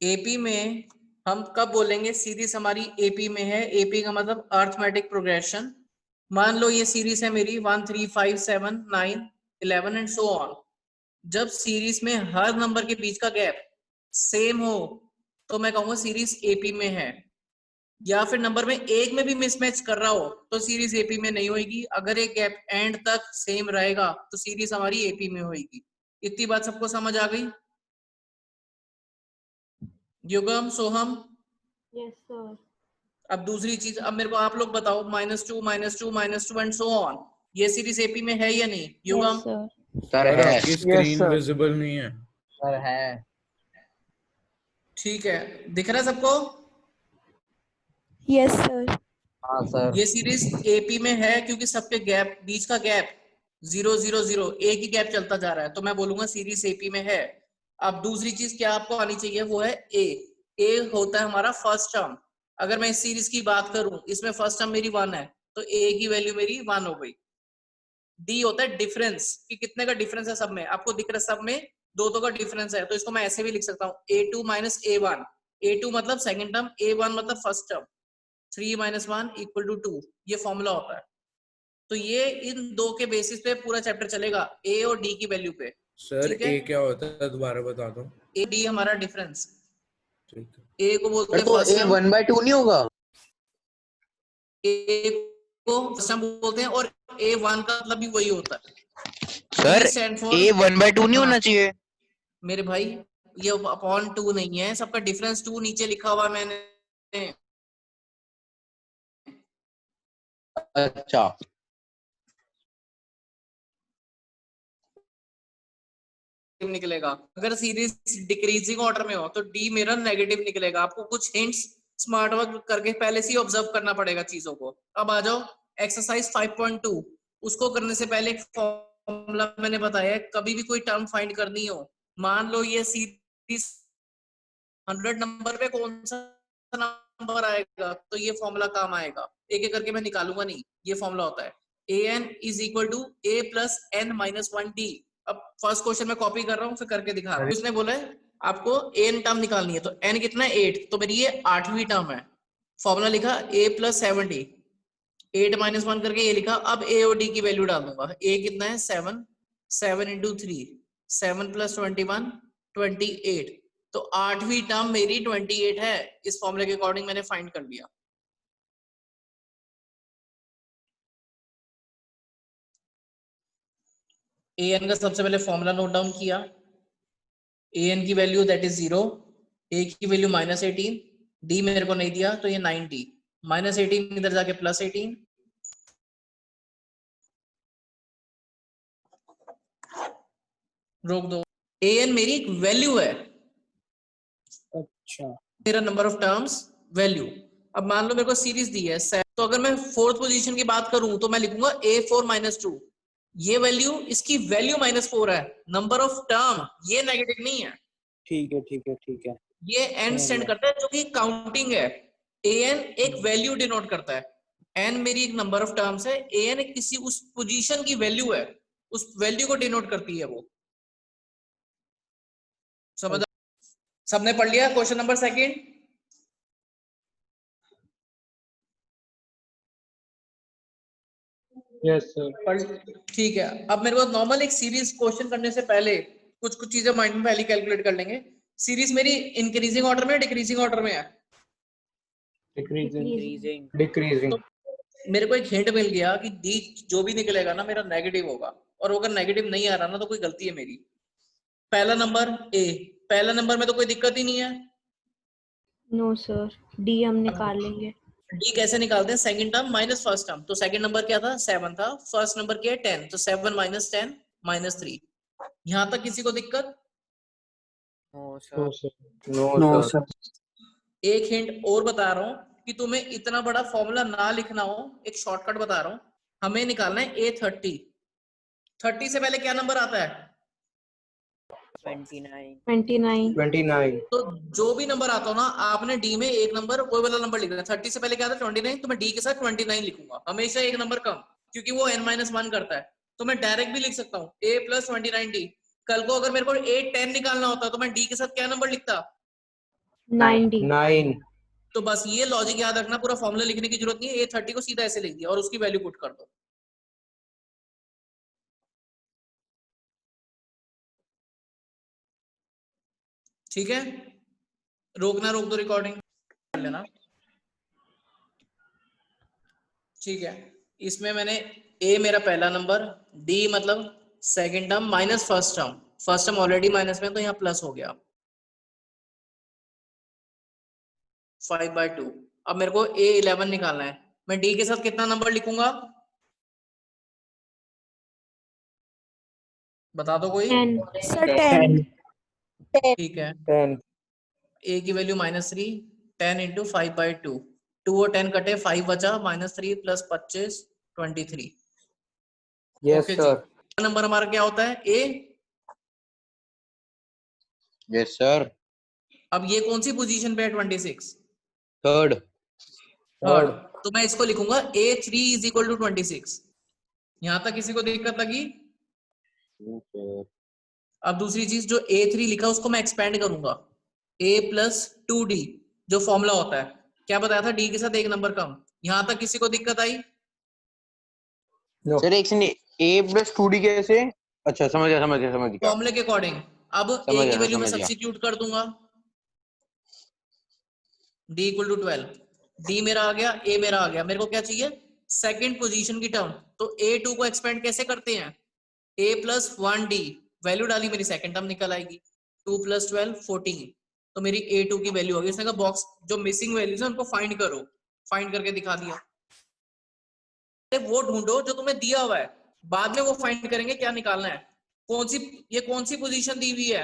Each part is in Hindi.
एपी में हम कब बोलेंगे सीरीज हमारी एपी में है? एपी का मतलब अर्थमेटिक प्रोग्रेशन। मान लो ये सीरीज है मेरी 1 3 5 7 9 11 एंड सो ऑन। जब सीरीज में हर नंबर के बीच का गैप सेम हो तो मैं कहूंगा सीरीज एपी में है। या फिर नंबर में एक में भी मिसमैच कर रहा हो तो सीरीज एपी में नहीं होगी। अगर एक गैप एंड तक सेम रहेगा तो सीरीज हमारी एपी में होगी। इतनी बात सबको समझ आ गई? युगम, सोहम? Yes sir. अब दूसरी चीज, अब मेरे को आप लोग बताओ, -2 -2 -2 एंड सो ऑन, ये सीरीज एपी में है या नहीं? Yugam? Yes sir. Sir sir है। आपकी स्क्रीन विजिबल नहीं है। सर है। ठीक है, दिख रहा है सबको? Yes sir. हाँ सर। ये सीरीज एपी में है क्योंकि सबके गैप, बीच का गैप 0 0 0, एक ही गैप चलता जा रहा है, तो मैं बोलूंगा सीरीज एपी में है। अब दूसरी चीज क्या आपको आनी चाहिए, वो है ए होता है हमारा फर्स्ट टर्म। अगर मैं इस सीरीज की बात करूं, इसमें फर्स्ट टर्म मेरी 1 है तो ए की वैल्यू मेरी 1 हो गई। डी होता है डिफरेंस, कि कितने का डिफरेंस है सब में, आपको दिख रहा है सब में दो का डिफरेंस है, तो इसको मैं ऐसे भी लिख सकता हूँ A2 माइनस A1। A2 मतलब सेकंड टर्म, A1 मतलब फर्स्ट टर्म। 3 - 1 = 2, ये फॉर्मूला होता है। तो ये इन दो के बेसिस पे पूरा चैप्टर चलेगा, ए और डी की वैल्यू पे। सर ठीक है, ए क्या होता है दोबारा बता दो। ए डी हमारा डिफरेंस। ठीक है। ए को बोलते हैं तो फर्स्ट ए टर्म, 1/2 नहीं होगा? ए को फर्स्ट टर्म बोलते हैं, और A1 का मतलब भी वही होता है। सर D stand for, ए 1/2 नहीं हाँ होना चाहिए? मेरे भाई, ये अपॉन 2 नहीं है, सबका डिफरेंस 2 नीचे लिखा हुआ है मैंने। अच्छा। निकलेगा। अगर सीरीज डिक्रीजिंग ऑर्डर में हो तो डी मेरा नेगेटिव निकलेगा। आपको कुछ हिंट्स स्मार्ट वर्क करके पहले से ही ऑब्जर्व करना पड़ेगा चीजों को। अब आ जाओ एक्सरसाइज 5.2। उसको करने से पहले एक फॉर्मूला मैंने बताया है, कभी भी कोई टर्म फाइंड करनी हो, मान लो ये सीरीज 100 नंबर पे कौन सा नंबर आएगा, तो ये फॉर्मूला काम आएगा। एक एक करके मैं निकालूंगा नहीं, ये फॉर्मूला होता है an = a + n - 1d। अब फर्स्ट क्वेश्चन में कॉपी कर रहा हूँ, फिर करके दिखा रहा हूँ। उसने बोला है आपको n टर्म निकालनी है, तो n कितना है 8, तो मेरी ये 8वीं टर्म है। फॉर्मूला लिखा a + 7d, 8 - 1 करके ये लिखा। अब a और d की वैल्यू डाल दूंगा। a कितना है 7, 7 × 3, 7 + 21 28, तो 8वीं टर्म मेरी 28 है। इस फॉर्मूले के अकॉर्डिंग मैंने फाइंड कर लिया। an का सबसे पहले फॉर्मूला नोट डाउन किया। an की वैल्यू दैट इज 0, a की वैल्यू -18, d मेरे को नहीं दिया तो ये 90, -18 इधर जाके +18, रोक दो। an मेरी एक वैल्यू है, अच्छा मेरा नंबर ऑफ टर्म्स वैल्यू। अब मान लो मेरे को सीरीज दी है 7, तो अगर मैं फोर्थ पोजीशन की बात करूं तो मैं लिखूंगा A4 - 2। ये वैल्यू, इसकी वैल्यू -4 है, नंबर ऑफ टर्म, ये नेगेटिव नहीं है। ठीक है ठीक है ठीक है। ये एन समझ स्टैंड गया। करता है जो कि काउंटिंग है। an एक वैल्यू डिनोट करता है, n मेरी एक नंबर ऑफ टर्म्स है, an एक किसी उस पोजीशन की वैल्यू है, उस वैल्यू को डिनोट करती है वो। समझ? सबने पढ़ लिया question number second? Yes sir. ठीक है, अब मेरे को नॉर्मल एक सीरीज क्वेश्चन करने से पहले कुछ कुछ चीजें माइंड में पहले कैलकुलेट कर लेंगे। सीरीज मेरी इंक्रीजिंग ऑर्डर में, डिक्रीजिंग ऑर्डर में है? Decreasing decreasing. तो मेरे को एक हिंट मिल गया कि डी जो भी निकलेगा ना मेरा नेगेटिव होगा, और अगर नेगेटिव नहीं आ रहा ना तो कोई गलती है मेरी। पहला नंबर ए, पहला नंबर में तो कोई दिक्कत ही नहीं है। नो सर, डी हम निकाल लेंगे। डी कैसे निकालते हैं? Second term minus first term. तो सेकंड नंबर क्या था? 7 था। फर्स्ट नंबर क्या है? 10, तो 7 - 10 -3। यहां तक किसी को दिक्कत? No no sir. Sir. No sir. एक हिंट और बता रहा हूं कि तुम्हें इतना बड़ा फॉर्मूला ना लिखना हो, एक शॉर्टकट बता रहा हूं। हमें निकालना है A30। 30 से पहले क्या नंबर आता है? 29। 29। 29। तो जो भी नंबर आता हो ना, आपने डी में एक नंबर, कोई वाला नंबर लिखना है। 30 से पहले क्या था? 29, तो मैं डी के साथ 29 लिखूंगा, हमेशा एक नंबर कम, क्योंकि वो n-1 करता है। तो मैं डायरेक्ट भी लिख सकता हूँ a + 29d। कल को अगर मेरे को A10 निकालना होता तो मैं डी के साथ क्या नंबर लिखता? 90. 9. तो बस ये लॉजिक याद रखना, पूरा फॉर्मूला लिखने की जरूरत नहीं है, A30 को सीधा ऐसे लिख दिया और उसकी वैल्यू पुट कर दो। ठीक है, रोकना रोक दो रिकॉर्डिंग कर लेना। ठीक है, इसमें मैंने A मेरा पहला नंबर, D मतलब second term minus first term, first term already minus में तो यहाँ प्लस हो गया 5/2। अब मेरे को A11 निकालना है, मैं D के साथ कितना नंबर लिखूंगा बता दो कोई। 10. सर 10। ठीक है, 10. A की वैल्यू -3, 10 इंटू 5/2, 2 और 10 कटे 5 बचा, -3 + 25 23। Yes okay sir. जी, नंबर हमारा क्या होता है A। Yes sir. अब ये कौन सी पोजीशन पे है 26? थर्ड। थर्ड। थर्ड. तो मैं इसको लिखूंगा A3 = 26। यहां तक किसी को दिक्कत लगी? अब दूसरी चीज, जो A3 लिखा उसको मैं एक्सपेंड करूंगा, A + 2D जो फॉर्मूला होता है, क्या बताया था, D के साथ एक नंबर कम। यहां तक किसी को दिक्कत आई? नो. सर एक सेकंड, A+2D कैसे? अच्छा समझ गया फॉर्मूले के अकॉर्डिंग। अब A की वैल्यू में समझ गया। सब्स्टिट्यूट कर दूंगा, D = 12, D मेरा आ गया, A मेरा आ गया, मेरे को क्या चाहिए, सेकंड पोजीशन की टर्म। तो A2 को एक्सपेंड कैसे करते हैं, A + 1D, वैल्यू डाली मेरी सेकंड टर्म निकल आएगी, 2 + 12 14। तो मेरी A2 की वैल्यू होगी। उसने कहा बॉक्स जो मिसिंग वैल्यूज है उनको फाइंड करो, फाइंड करके दिखा दिया। वो ढूंढो जो तुम्हें दिया हुआ है, बाद में वो फाइंड करेंगे क्या निकालना है। ये कौन सी पोजीशन दी हुई है,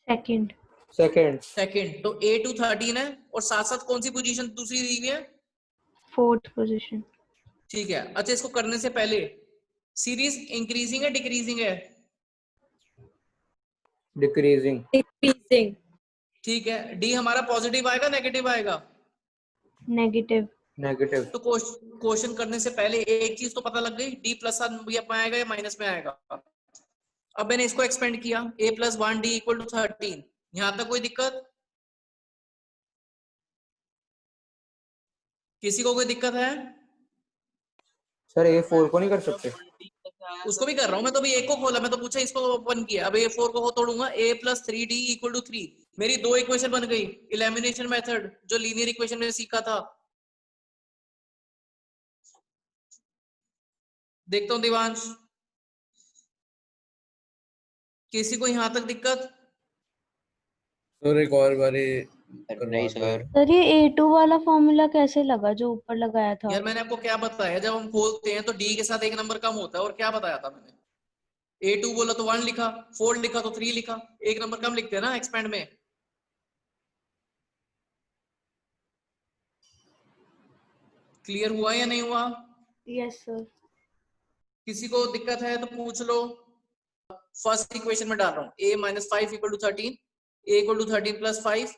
Second. सेकंड. सेकंड। तो A2 13 है, और साथ साथ कौन सी पोजीशन दूसरी दी हुई है, 4th position. ठीक है। अच्छा, इसको करने से पहले सीरीज इंक्रीजिंग है डिक्रीजिंग है, डिक्रीजिंग. डिक्रीजिंग। ठीक है। डी हमारा पॉजिटिव आएगा नेगेटिव आएगा? Negative. नेगेटिव. तो क्वेश्चन करने से पहले एक चीज तो पता लग गई, डी प्लस में आएगा या माइनस में आएगा। अब मैंने इसको एक्सपेंड किया, A + 1D = 13। यहां तक कोई दिक्कत, किसी को कोई दिक्कत है? सर A4 को नहीं कर सकते? उसको भी कर रहा हूं मैं, तो भी एक को खोला, मैं तो पूछा इसको ओपन किया। अब A4 को तोड़ूंगा, A + 3D = 3। मेरी दो इक्वेशन बन गई, एलिमिनेशन मेथड जो लीनियर इक्वेशन में सीखा था। देखता हूं दिवांश, किसी को यहां तक दिक्कत? सर एक और बारी करवा नहीं दो। सर। सर ये A2 वाला फॉर्मूला कैसे लगा जो ऊपर लगाया था? यार मैंने आपको क्या बताया, जब हम खोलते हैं तो D के साथ एक नंबर कम होता है, और क्या बताया था मैंने, A2 बोला तो 1 लिखा, 4 लिखा तो 3 लिखा, एक नंबर कम लिखते हैं ना एक्सपेंड में। क्लियर हुआ या नहीं हुआ? Yes sir. किसी को दिक्कत है तो पूछ लो। फर्स्ट इक्वेशन में डाल रहा हूँ, A - 5 = 13, A = 13 + 5,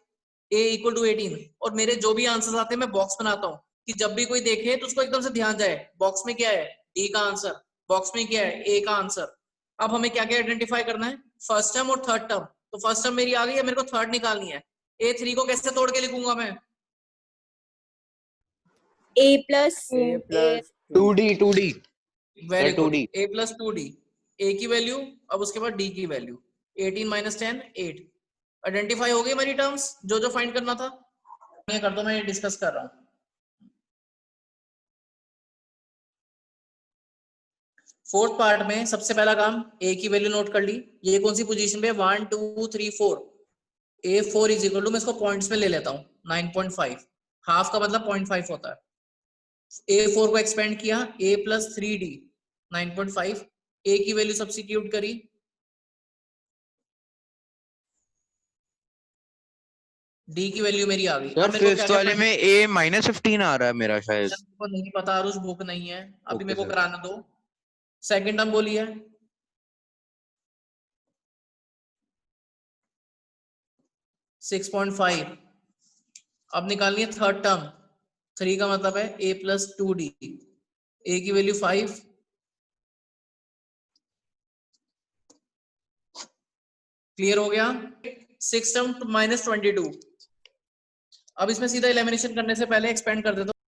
A = 18। और मेरे जो भी आंसर्स आते हैं मैं बॉक्स बनाता हूँ, कि जब भी कोई देखे तो उसको एकदम से ध्यान जाए बॉक्स में क्या है, D का आंसर, बॉक्स में क्या है, A का आंसर। अब हमें क्या क्या आइडेंटिफाई करना है, फर्स्ट टर्म और थर्ड टर्म। तो फर्स्ट टर्म मेरी आ गई है, मेरे को थर्ड निकालनी है। A3 को कैसे तोड़ के लिखूंगा मैं, A plus A plus 2D very good, 2D। A + 2D, A की वैल्यू, अब उसके बाद D की वैल्यू, 18 - 10 8। आइडेंटिफाई हो गई मेरी टर्म्स, जो जो फाइंड करना था। ये कर दो, मैं ये डिस्कस कर रहा हूँ। फोर्थ पार्ट में सबसे पहला काम, A की वैल्यू नोट कर ली, ये कौन सी पोजीशन पे, 1 2 3 4। A4 = मैं इसको पॉइंट्स में ले लेता हूँ, 9.5, हाफ का मतलब 0.5 होता है। A4 को एक्सपेंड किया, A + 3D 9.5, A की वैल्यू सब्स्टिट्यूट करी, D की वैल्यू मेरी आ गई। सर अब मेरे को क्या फिफ्थ क्या वाले में A-15 आ रहा है मेरा शायद। को नहीं पता, आरुष बुक नहीं है अभी, ओके मेरे को सर। कराना दो। सेकंड टर्म बोलिए, 6.5। अब निकालनी है थर्ड टर्म, 3 का मतलब है A + 2D, A की वैल्यू 5, क्लियर हो गया। 6 टर्म -22, अब इसमें सीधा एलिमिनेशन करने से पहले एक्सपेंड कर देता हूँ